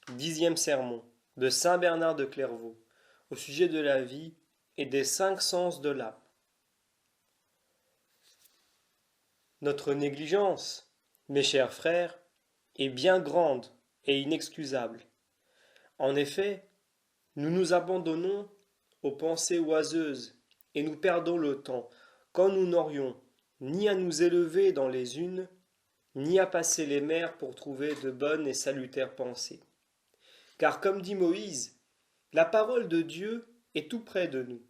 10e sermon de saint Bernard de Clairvaux au sujet de la vie et des 5 sens de l'âme. Notre négligence, mes chers frères, est bien grande et inexcusable. En effet, nous nous abandonnons aux pensées oiseuses et nous perdons le temps quand nous n'aurions ni à nous élever dans les unes, ni à passer les mers pour trouver de bonnes et salutaires pensées. Car comme dit Moïse, la parole de Dieu est tout près de nous.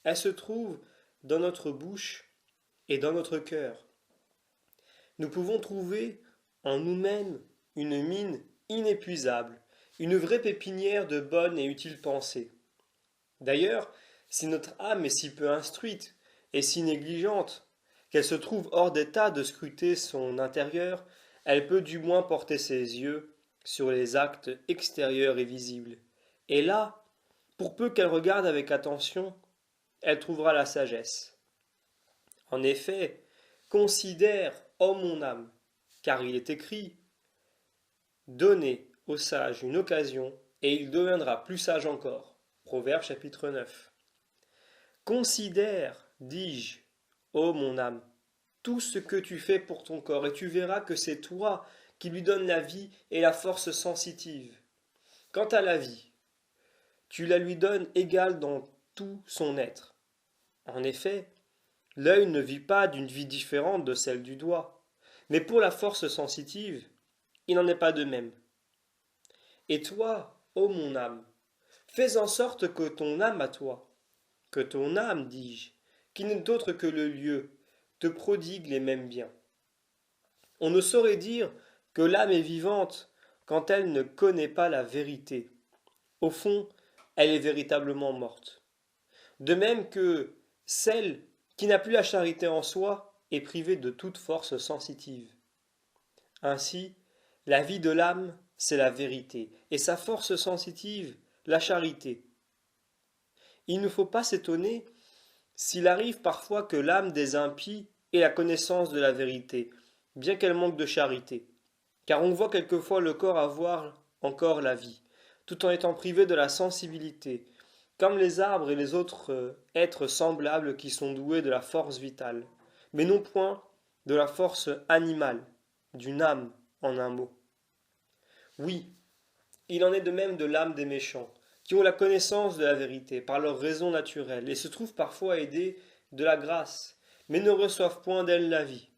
Elle se trouve dans notre bouche et dans notre cœur. Nous pouvons trouver en nous-mêmes une mine inépuisable, une vraie pépinière de bonnes et utiles pensées. D'ailleurs, si notre âme est si peu instruite et si négligente qu'elle se trouve hors d'état de scruter son intérieur, elle peut du moins porter ses yeux sur les actes extérieurs et visibles. Et là, pour peu qu'elle regarde avec attention, elle trouvera la sagesse. En effet, considère, ô mon âme, car il est écrit, donnez au sage une occasion, et il deviendra plus sage encore. Proverbe chapitre 9. Considère, dis-je, ô mon âme, tout ce que tu fais pour ton corps, et tu verras que c'est toi qui lui donnes la vie et la force sensitive. Quant à la vie, tu la lui donnes égale dans tout son être. En effet, l'œil ne vit pas d'une vie différente de celle du doigt, mais pour la force sensitive, il n'en est pas de même. Et toi, ô mon âme, fais en sorte que ton âme à toi, que ton âme, dis-je, qui n'est autre que le lieu, te prodigue les mêmes biens. On ne saurait dire que l'âme est vivante quand elle ne connaît pas la vérité. Au fond, elle est véritablement morte. De même que celle qui n'a plus la charité en soi est privée de toute force sensitive. Ainsi, la vie de l'âme, c'est la vérité, et sa force sensitive, la charité. Il ne faut pas s'étonner s'il arrive parfois que l'âme des impies ait la connaissance de la vérité, bien qu'elle manque de charité, car on voit quelquefois le corps avoir encore la vie, tout en étant privé de la sensibilité, comme les arbres et les autres êtres semblables qui sont doués de la force vitale, mais non point de la force animale, d'une âme en un mot. Oui, il en est de même de l'âme des méchants, qui ont la connaissance de la vérité par leur raison naturelle, et se trouvent parfois aidés de la grâce, mais ne reçoivent point d'elle la vie.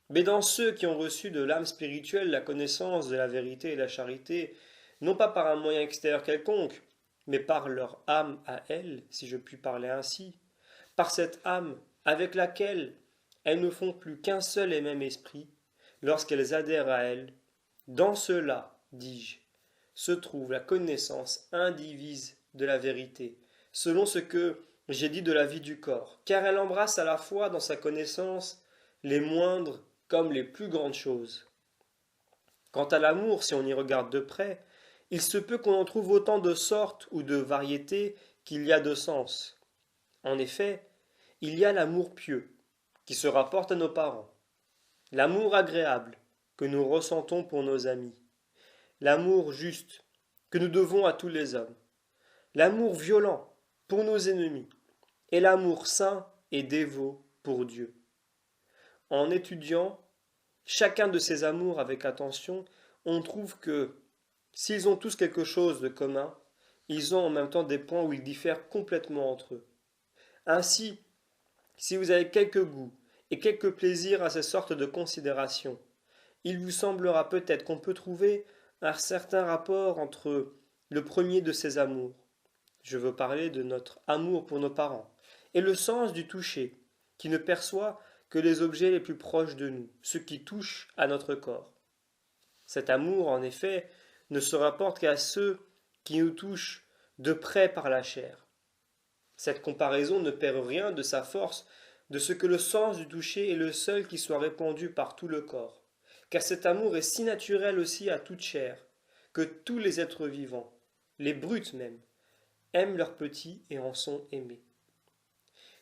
Mais dans ceux qui ont reçu de l'âme spirituelle la connaissance de la vérité et la charité, non pas par un moyen extérieur quelconque, mais par leur âme à elles, si je puis parler ainsi, par cette âme avec laquelle elles ne font plus qu'un seul et même esprit, lorsqu'elles adhèrent à elle, dans cela, dis-je, se trouve la connaissance indivise de la vérité, selon ce que j'ai dit de la vie du corps, car elle embrasse à la fois dans sa connaissance les moindres comme les plus grandes choses. Quant à l'amour, si on y regarde de près, il se peut qu'on en trouve autant de sortes ou de variétés qu'il y a de sens. En effet, il y a l'amour pieux, qui se rapporte à nos parents, l'amour agréable, que nous ressentons pour nos amis, l'amour juste, que nous devons à tous les hommes, l'amour violent, pour nos ennemis, et l'amour saint et dévot pour Dieu. En étudiant chacun de ces amours avec attention, on trouve que, s'ils ont tous quelque chose de commun, ils ont en même temps des points où ils diffèrent complètement entre eux. Ainsi, si vous avez quelques goûts et quelques plaisirs à ces sortes de considérations, il vous semblera peut-être qu'on peut trouver un certain rapport entre le premier de ces amours, je veux parler de notre amour pour nos parents, et le sens du toucher, qui ne perçoit que les objets les plus proches de nous, ce qui touche à notre corps. Cet amour, en effet, ne se rapporte qu'à ceux qui nous touchent de près par la chair. Cette comparaison ne perd rien de sa force, de ce que le sens du toucher est le seul qui soit répandu par tout le corps, car cet amour est si naturel aussi à toute chair, que tous les êtres vivants, les brutes même, aiment leurs petits et en sont aimés.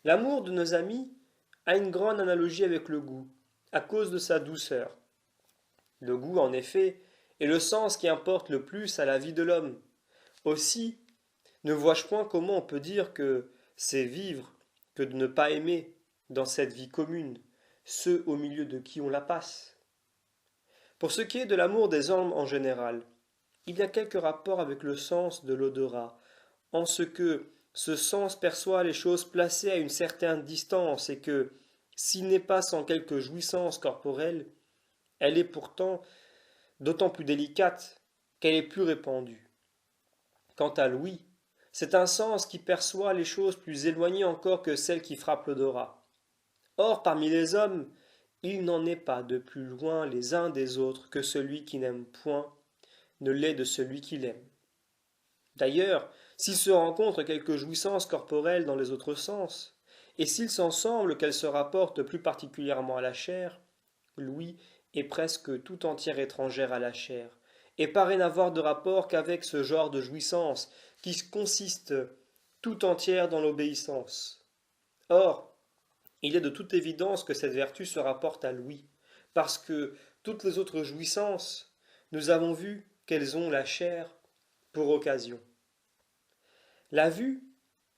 L'amour de nos amis a une grande analogie avec le goût, à cause de sa douceur. Le goût, en effet, et le sens qui importe le plus à la vie de l'homme. Aussi, ne vois-je point comment on peut dire que c'est vivre que de ne pas aimer dans cette vie commune ceux au milieu de qui on la passe. Pour ce qui est de l'amour des hommes en général, il y a quelques rapports avec le sens de l'odorat, en ce que ce sens perçoit les choses placées à une certaine distance et que, s'il n'est pas sans quelque jouissance corporelle, elle est pourtant d'autant plus délicate qu'elle est plus répandue. Quant à l'ouïe, c'est un sens qui perçoit les choses plus éloignées encore que celles qui frappent l'odorat. Or, parmi les hommes, il n'en est pas de plus loin les uns des autres que celui qui n'aime point ne l'est de celui qui l'aime. D'ailleurs, s'il se rencontre quelque jouissance corporelle dans les autres sens, et s'il s'en semble qu'elle se rapporte plus particulièrement à la chair, l'ouïe est presque tout entière étrangère à la chair, et paraît n'avoir de rapport qu'avec ce genre de jouissance qui consiste tout entière dans l'obéissance. Or, il est de toute évidence que cette vertu se rapporte à l'ouïe, parce que toutes les autres jouissances, nous avons vu qu'elles ont la chair pour occasion. La vue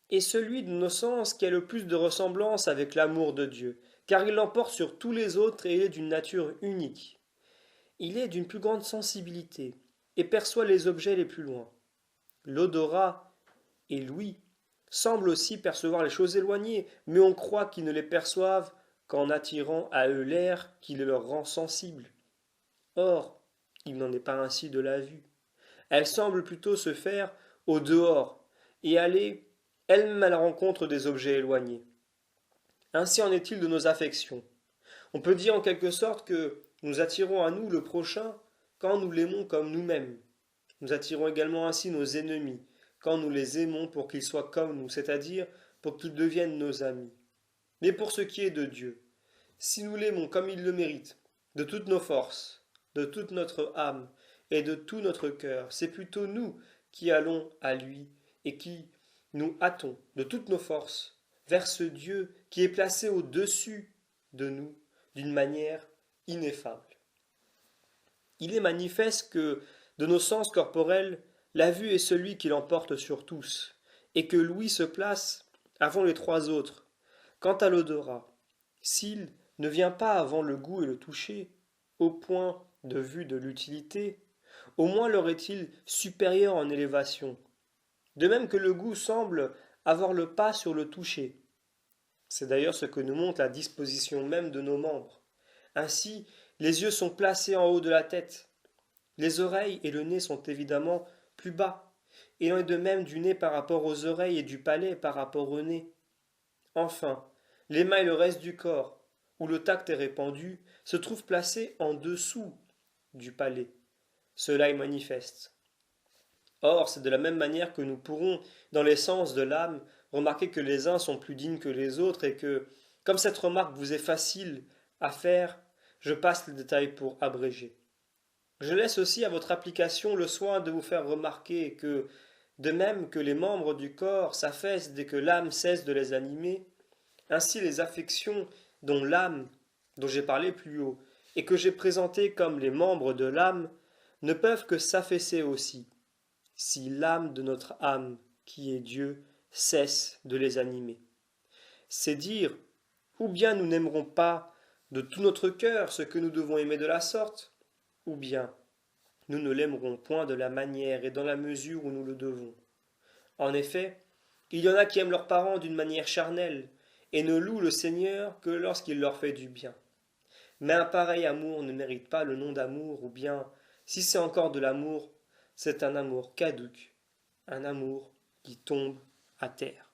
est celui de nos sens qui a le plus de ressemblance avec l'amour de Dieu, car il l'emporte sur tous les autres et il est d'une nature unique. Il est d'une plus grande sensibilité et perçoit les objets les plus loin. L'odorat et l'ouïe semblent aussi percevoir les choses éloignées, mais on croit qu'ils ne les perçoivent qu'en attirant à eux l'air qui les leur rend sensibles. Or, il n'en est pas ainsi de la vue. Elle semble plutôt se faire au dehors et aller elle-même à la rencontre des objets éloignés. Ainsi en est-il de nos affections. On peut dire en quelque sorte que nous attirons à nous le prochain quand nous l'aimons comme nous-mêmes. Nous attirons également ainsi nos ennemis quand nous les aimons pour qu'ils soient comme nous, c'est-à-dire pour qu'ils deviennent nos amis. Mais pour ce qui est de Dieu, si nous l'aimons comme il le mérite, de toutes nos forces, de toute notre âme et de tout notre cœur, c'est plutôt nous qui allons à lui et qui nous hâtons de toutes nos forces vers ce Dieu qui est placé au-dessus de nous d'une manière ineffable. Il est manifeste que, de nos sens corporels, la vue est celui qui l'emporte sur tous, et que l'ouïe se place avant les trois autres. Quant à l'odorat, s'il ne vient pas avant le goût et le toucher, au point de vue de l'utilité, au moins leur est-il supérieur en élévation. De même que le goût semble avoir le pas sur le toucher. C'est d'ailleurs ce que nous montre la disposition même de nos membres. Ainsi, les yeux sont placés en haut de la tête. Les oreilles et le nez sont évidemment plus bas. Et il en est de même du nez par rapport aux oreilles et du palais par rapport au nez. Enfin, les mains et le reste du corps, où le tact est répandu, se trouvent placés en dessous du palais. Cela est manifeste. Or, c'est de la même manière que nous pourrons, dans les sens de l'âme, remarquer que les uns sont plus dignes que les autres et que, comme cette remarque vous est facile à faire, je passe les détails pour abréger. Je laisse aussi à votre application le soin de vous faire remarquer que, de même que les membres du corps s'affaissent dès que l'âme cesse de les animer, ainsi les affections dont l'âme, dont j'ai parlé plus haut, et que j'ai présentées comme les membres de l'âme, ne peuvent que s'affaisser aussi, si l'âme de notre âme, qui est Dieu, cesse de les animer. C'est dire, ou bien nous n'aimerons pas de tout notre cœur ce que nous devons aimer de la sorte, ou bien nous ne l'aimerons point de la manière et dans la mesure où nous le devons. En effet, il y en a qui aiment leurs parents d'une manière charnelle, et ne louent le Seigneur que lorsqu'il leur fait du bien. Mais un pareil amour ne mérite pas le nom d'amour, ou bien, si c'est encore de l'amour, c'est un amour caduc, un amour qui tombe à terre.